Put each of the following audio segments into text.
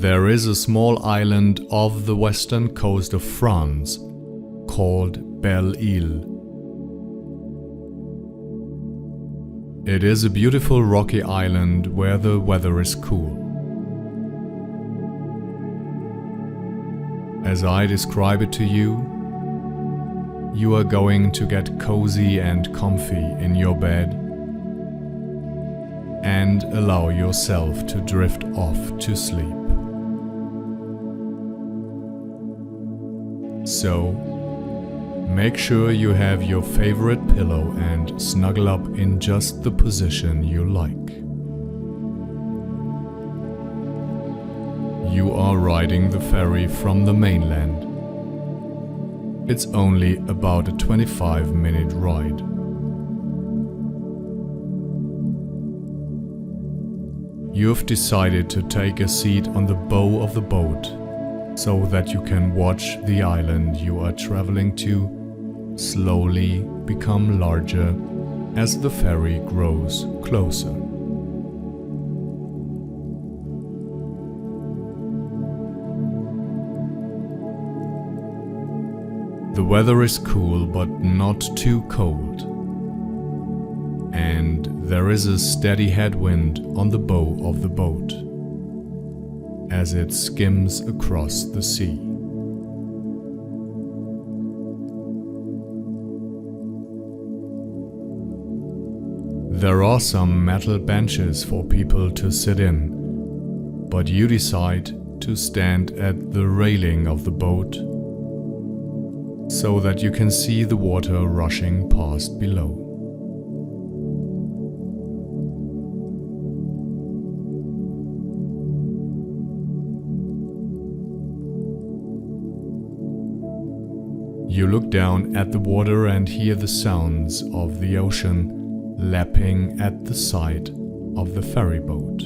There is a small island off the western coast of France called Belle-Île. It is a beautiful rocky island where the weather is cool. As I describe it to you, you are going to get cozy and comfy in your bed and allow yourself to drift off to sleep. So, make sure you have your favorite pillow and snuggle up in just the position you like. You are riding the ferry from the mainland. It's only about a 25-minute ride. You've decided to take a seat on the bow of the boat so that you can watch the island you are traveling to slowly become larger as the ferry grows closer. The weather is cool but not too cold, and there is a steady headwind on the bow of the boat as it skims across the sea. There are some metal benches for people to sit in, but you decide to stand at the railing of the boat so that you can see the water rushing past below. You look down at the water and hear the sounds of the ocean lapping at the side of the ferry boat.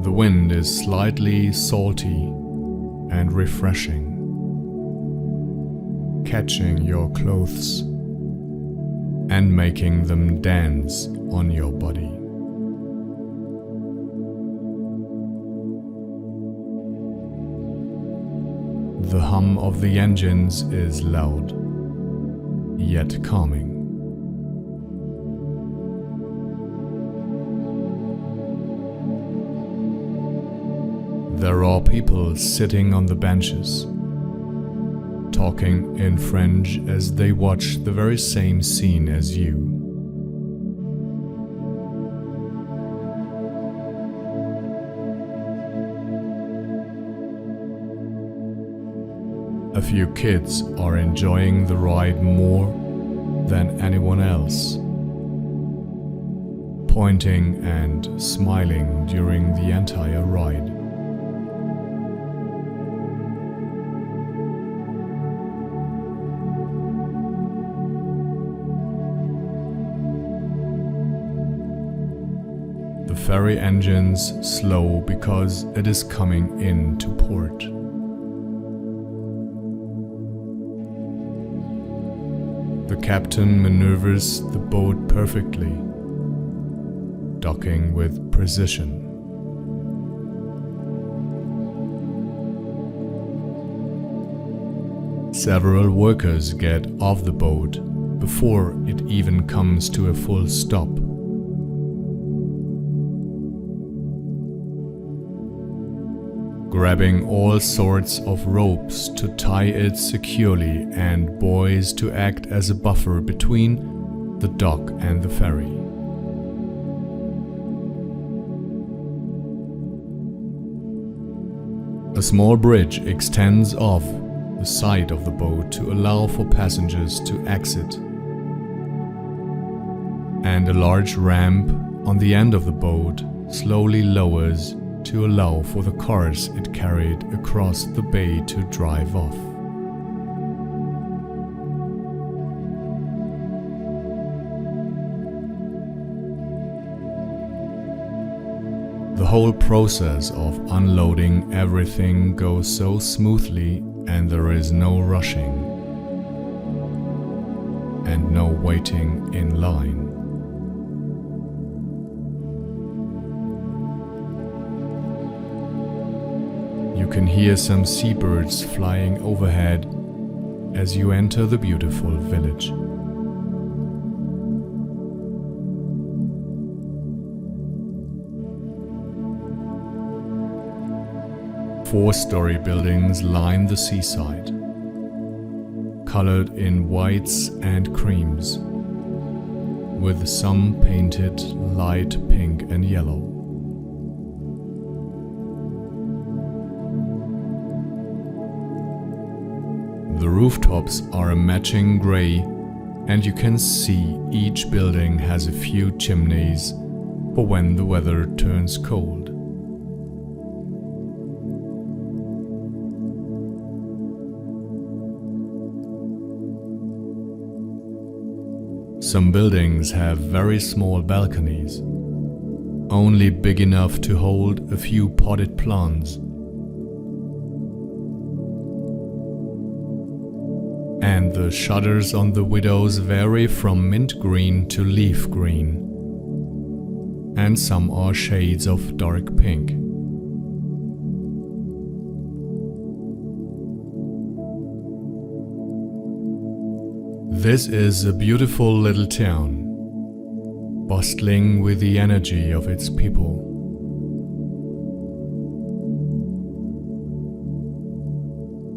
The wind is slightly salty and refreshing, catching your clothes and making them dance on your body. The hum of the engines is loud, yet calming. There are people sitting on the benches, talking in French as they watch the very same scene as you. A few kids are enjoying the ride more than anyone else, pointing and smiling during the entire ride. The ferry engines slow because it is coming into port. The captain maneuvers the boat perfectly, docking with precision. Several workers get off the boat before it even comes to a full stop. Grabbing all sorts of ropes to tie it securely and buoys to act as a buffer between the dock and the ferry. A small bridge extends off the side of the boat to allow for passengers to exit, and a large ramp on the end of the boat slowly lowers to allow for the cars it carried across the bay to drive off. The whole process of unloading everything goes so smoothly and there is no rushing and no waiting in line. You can hear some seabirds flying overhead as you enter the beautiful village. Four-story buildings line the seaside, colored in whites and creams, with some painted light pink and yellow. The rooftops are a matching gray, and you can see each building has a few chimneys for when the weather turns cold. Some buildings have very small balconies, only big enough to hold a few potted plants. And the shutters on the windows vary from mint green to leaf green, and some are shades of dark pink. This is a beautiful little town, bustling with the energy of its people.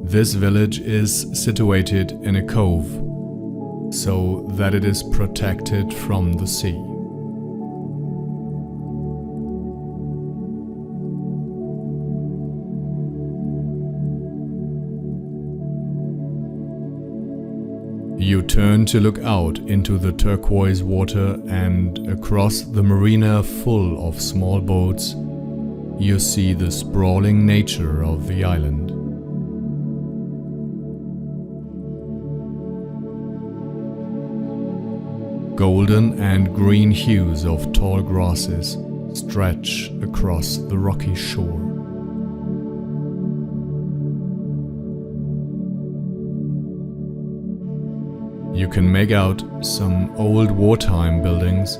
This village is situated in a cove, so that it is protected from the sea. You turn to look out into the turquoise water, and across the marina full of small boats, you see the sprawling nature of the island. Golden and green hues of tall grasses stretch across the rocky shore. You can make out some old wartime buildings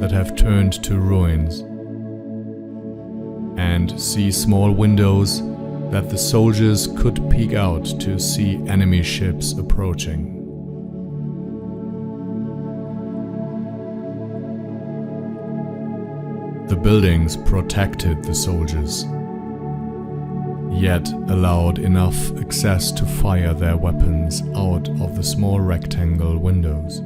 that have turned to ruins, and see small windows that the soldiers could peek out to see enemy ships approaching. The buildings protected the soldiers, yet allowed enough access to fire their weapons out of the small rectangle windows.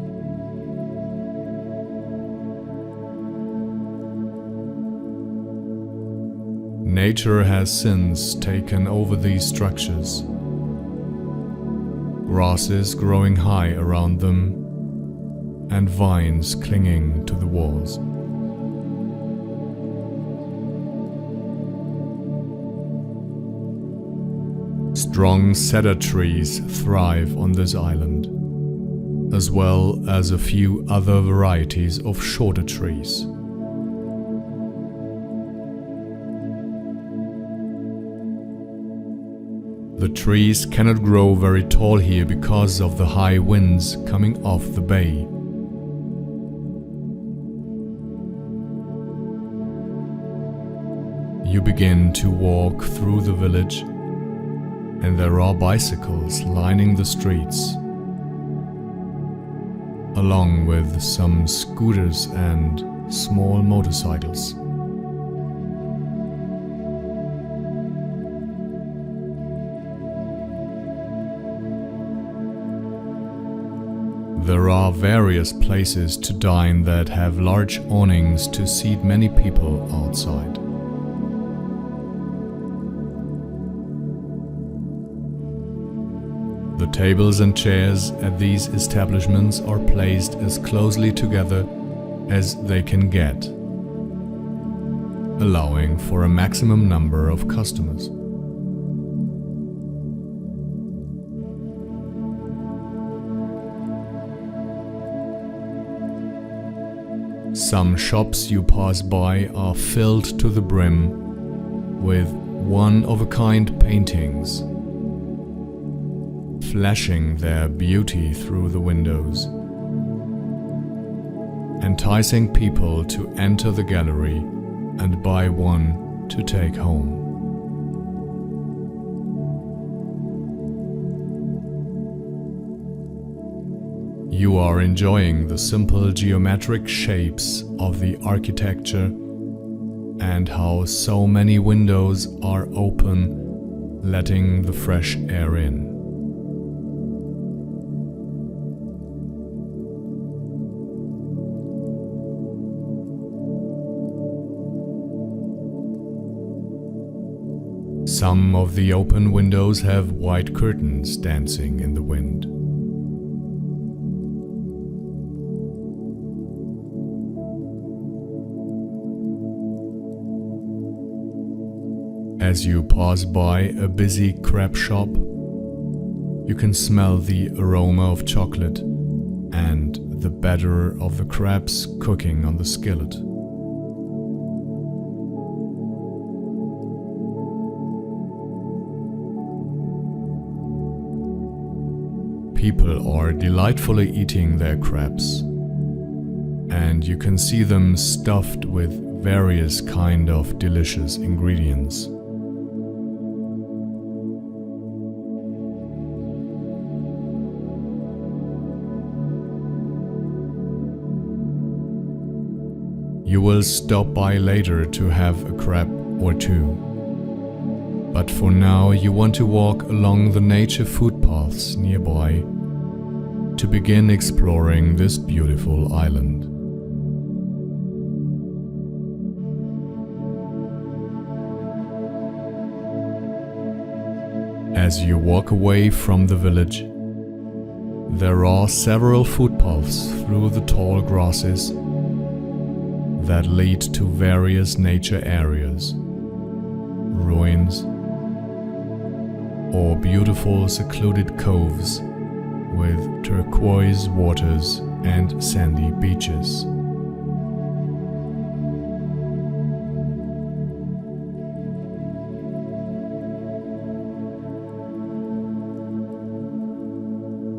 Nature has since taken over these structures, grasses growing high around them and vines clinging to the walls. Strong cedar trees thrive on this island, as well as a few other varieties of shorter trees. The trees cannot grow very tall here because of the high winds coming off the bay. You begin to walk through the village, and there are bicycles lining the streets, along with some scooters and small motorcycles. There are various places to dine that have large awnings to seat many people outside. The tables and chairs at these establishments are placed as closely together as they can get, allowing for a maximum number of customers. Some shops you pass by are filled to the brim with one-of-a-kind paintings flashing their beauty through the windows, enticing people to enter the gallery and buy one to take home. You are enjoying the simple geometric shapes of the architecture and how so many windows are open, letting the fresh air in. Some of the open windows have white curtains dancing in the wind. As you pass by a busy crepe shop, you can smell the aroma of chocolate and the batter of the crepes cooking on the skillet. People are delightfully eating their crepes, and you can see them stuffed with various kind of delicious ingredients. You will stop by later to have a crepe or two. But for now you want to walk along the nature footpaths nearby to begin exploring this beautiful island. As you walk away from the village, there are several footpaths through the tall grasses that lead to various nature areas, ruins, or beautiful secluded coves with turquoise waters and sandy beaches.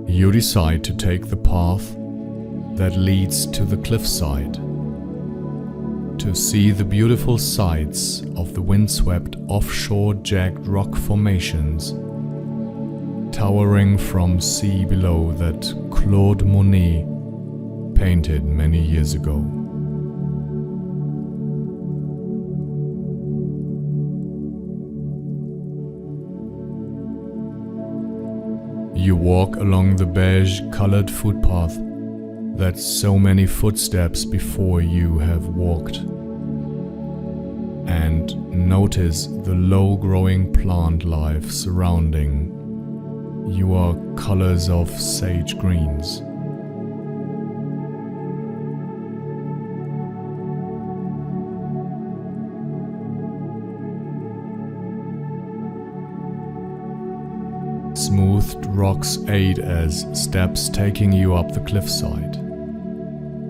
You decide to take the path that leads to the cliffside to see the beautiful sights of the windswept offshore jagged rock formations towering from sea below that Claude Monet painted many years ago. You walk along the beige-colored footpath that so many footsteps before you have walked, and notice the low-growing plant life surrounding your colors of sage greens. Smoothed rocks aid as steps taking you up the cliffside,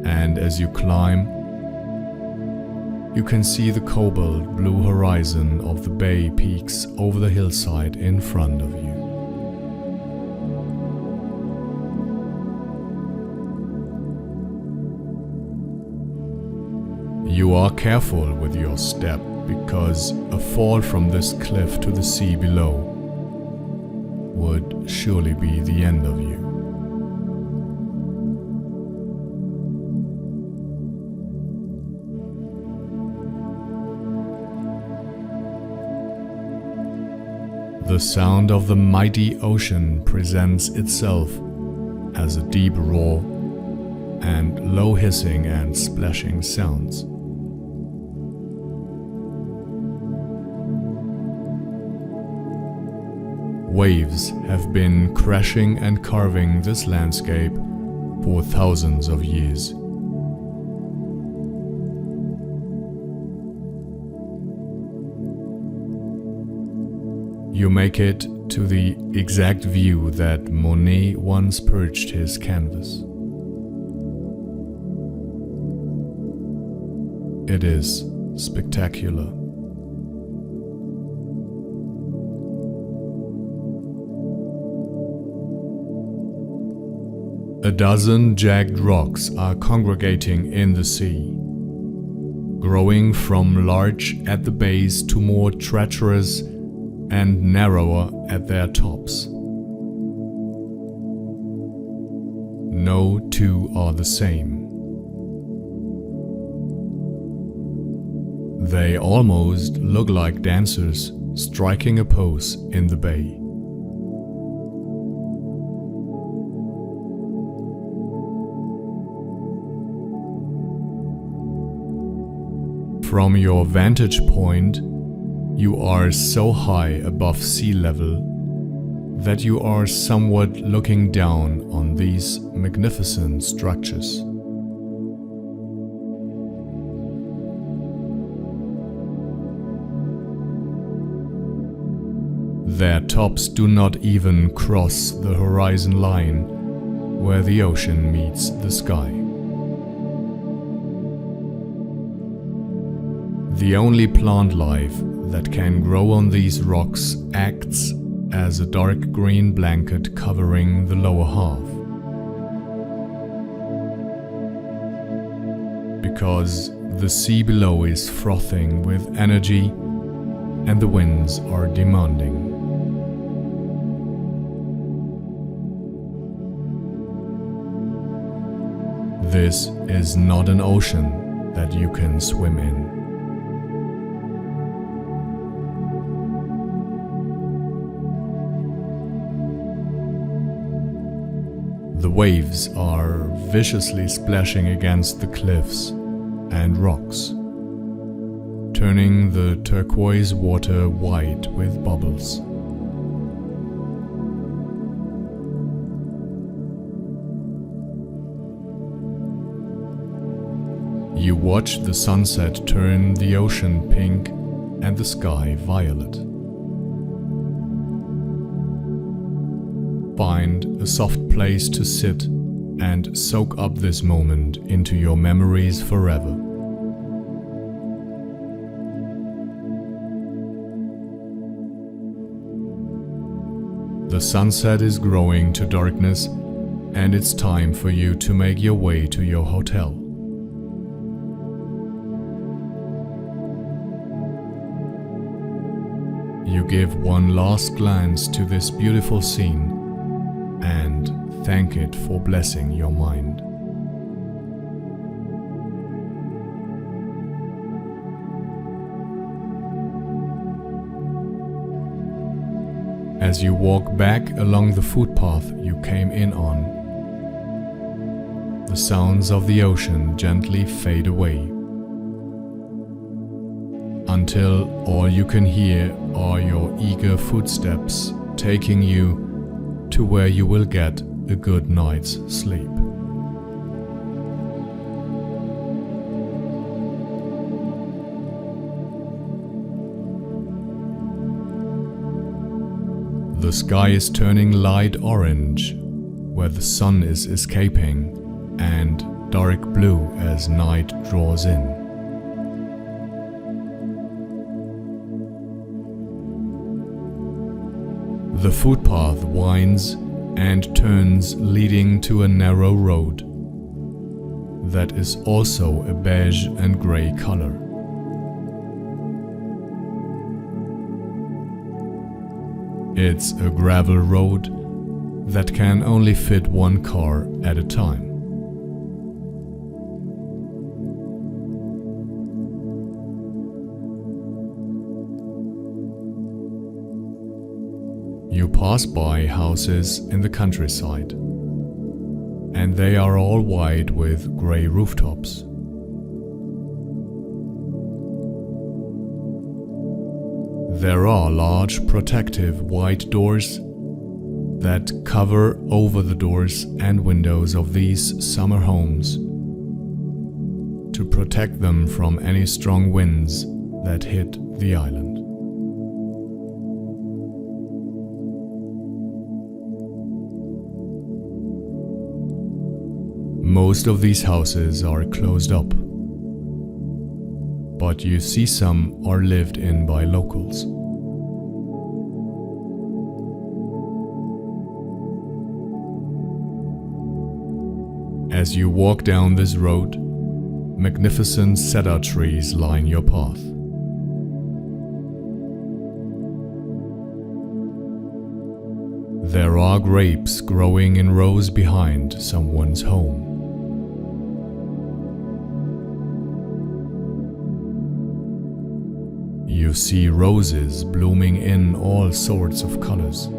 and as you climb, you can see the cobalt blue horizon of the bay peaks over the hillside in front of you. You are careful with your step because a fall from this cliff to the sea below would surely be the end of you. The sound of the mighty ocean presents itself as a deep roar and low hissing and splashing sounds. Waves have been crashing and carving this landscape for thousands of years. You make it to the exact view that Monet once perched his canvas. It is spectacular. A dozen jagged rocks are congregating in the sea, growing from large at the base to more treacherous and narrower at their tops. No two are the same. They almost look like dancers striking a pose in the bay. From your vantage point, you are so high above sea level that you are somewhat looking down on these magnificent structures. Their tops do not even cross the horizon line where the ocean meets the sky. The only plant life that can grow on these rocks acts as a dark green blanket covering the lower half. Because the sea below is frothing with energy and the winds are demanding. This is not an ocean that you can swim in. The waves are viciously splashing against the cliffs and rocks, turning the turquoise water white with bubbles. You watch the sunset turn the ocean pink and the sky violet. Find a soft place to sit and soak up this moment into your memories forever. The sunset is growing to darkness, and it's time for you to make your way to your hotel. You give one last glance to this beautiful scene and thank it for blessing your mind. As you walk back along the footpath you came in on, the sounds of the ocean gently fade away, until all you can hear are your eager footsteps taking you to where you will get a good night's sleep. The sky is turning light orange where the sun is escaping, and dark blue as night draws in. The footpath winds and turns, leading to a narrow road that is also a beige and grey color. It's a gravel road that can only fit one car at a time. You pass by houses in the countryside, and they are all white with grey rooftops. There are large protective white doors that cover over the doors and windows of these summer homes to protect them from any strong winds that hit the island. Most of these houses are closed up, but you see some are lived in by locals. As you walk down this road, magnificent cedar trees line your path. There are grapes growing in rows behind someone's home. You see roses blooming in all sorts of colors.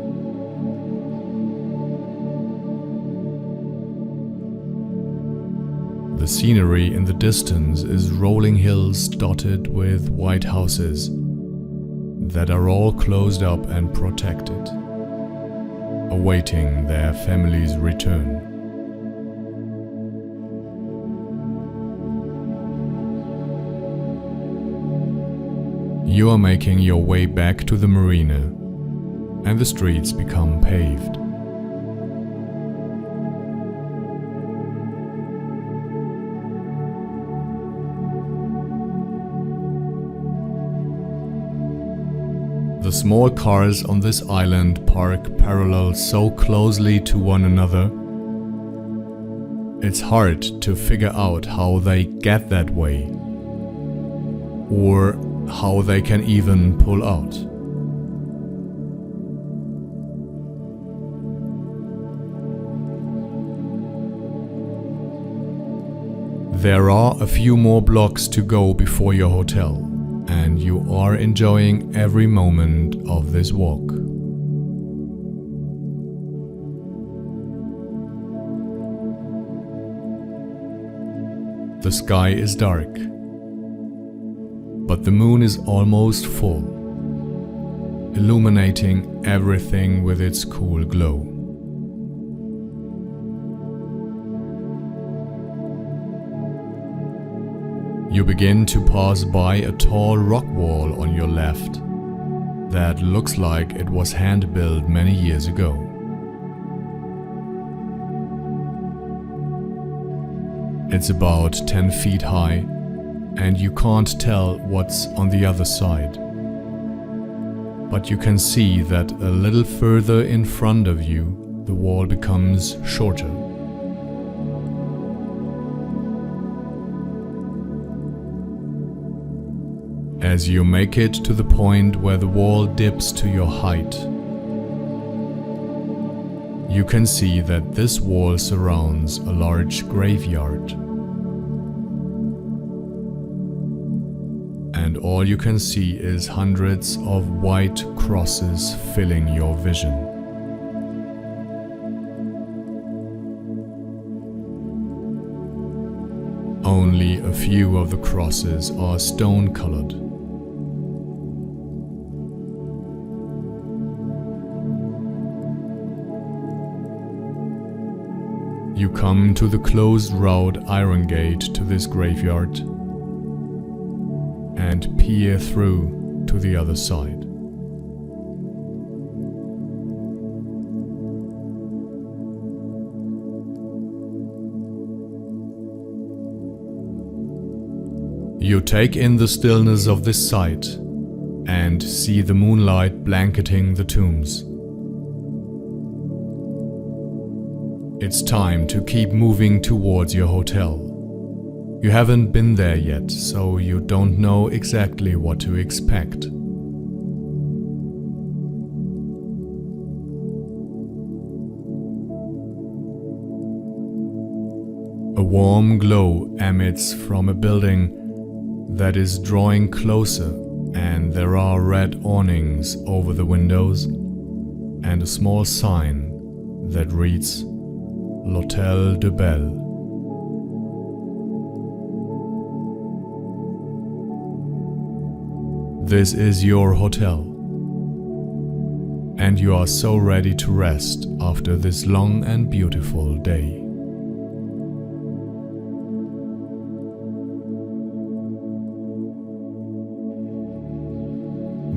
The scenery in the distance is rolling hills dotted with white houses that are all closed up and protected, awaiting their family's return. You are making your way back to the marina, and the streets become paved. The small cars on this island park parallel so closely to one another, it's hard to figure out how they get that way, or how they can even pull out. There are a few more blocks to go before your hotel, and you are enjoying every moment of this walk. The sky is dark, but the moon is almost full, illuminating everything with its cool glow. You begin to pass by a tall rock wall on your left that looks like it was hand-built many years ago. It's about 10 feet high, and you can't tell what's on the other side. But you can see that a little further in front of you, the wall becomes shorter. As you make it to the point where the wall dips to your height, you can see that this wall surrounds a large graveyard. And all you can see is hundreds of white crosses filling your vision. Only a few of the crosses are stone-colored. You come to the closed wrought iron gate to this graveyard and peer through to the other side. You take in the stillness of this site and see the moonlight blanketing the tombs. It's time to keep moving towards your hotel. You haven't been there yet, so you don't know exactly what to expect. A warm glow emits from a building that is drawing closer, and there are red awnings over the windows and a small sign that reads L'Hôtel de Belle. This is your hotel, and you are so ready to rest after this long and beautiful day.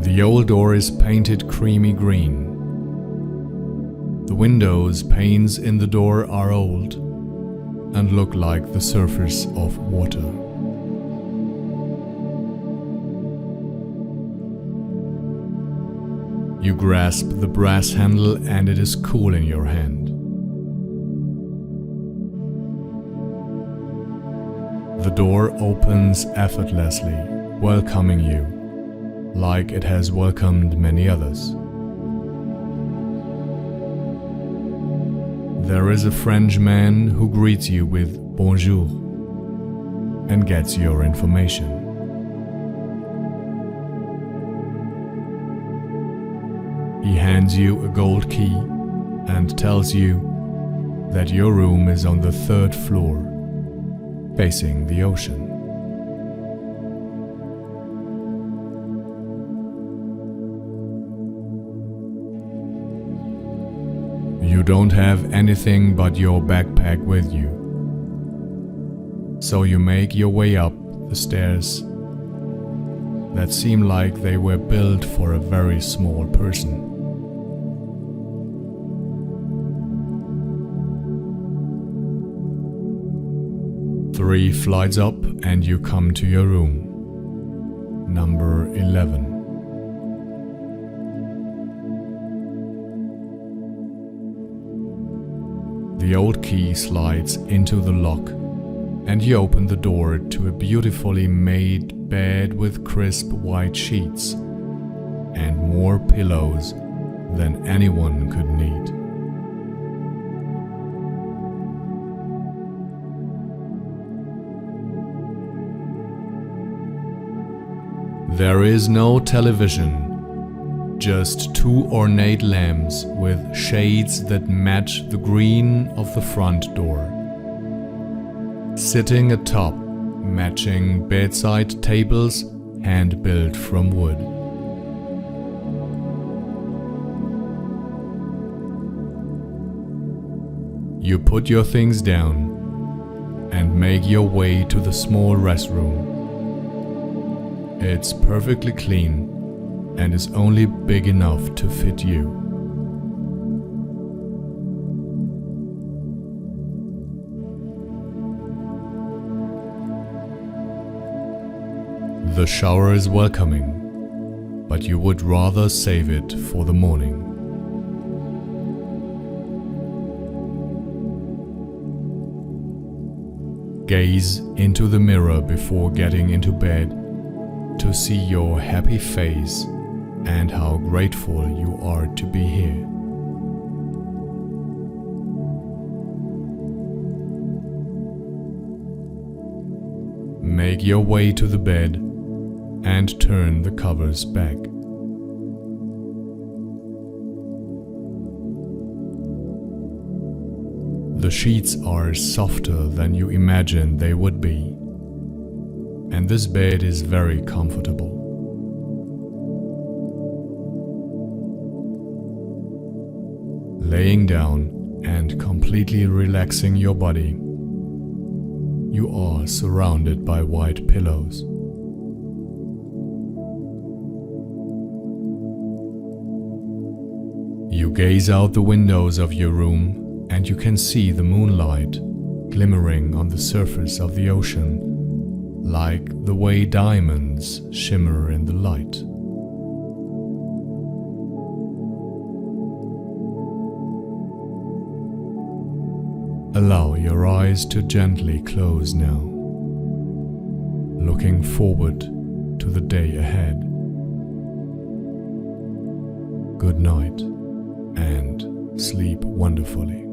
The old door is painted creamy green. The windows' panes in the door are old and look like the surface of water. You grasp the brass handle and it is cool in your hand. door opens effortlessly, welcoming you, like it has welcomed many others. There is a Frenchman who greets you with bonjour and gets your information. He hands you a gold key and tells you that your room is on the 3rd floor, facing the ocean. You don't have anything but your backpack with you, so you make your way up the stairs that seem like they were built for a very small person. 3 flights up and you come to your room, number 11. The old key slides into the lock and you open the door to a beautifully made bed with crisp white sheets and more pillows than anyone could need. There is no television, just 2 ornate lamps with shades that match the green of the front door. Sitting atop matching bedside tables hand-built from wood. You put your things down and make your way to the small restroom. It's perfectly clean and is only big enough to fit you. The shower is welcoming, but you would rather save it for the morning. Gaze into the mirror before getting into bed to see your happy face and how grateful you are to be here. Make your way to the bed and turn the covers back. The sheets are softer than you imagined they would be, and this bed is very comfortable. Laying down and completely relaxing your body, you are surrounded by white pillows. You gaze out the windows of your room and you can see the moonlight glimmering on the surface of the ocean, like the way diamonds shimmer in the light. Allow your eyes to gently close now, looking forward to the day ahead. Good night and sleep wonderfully.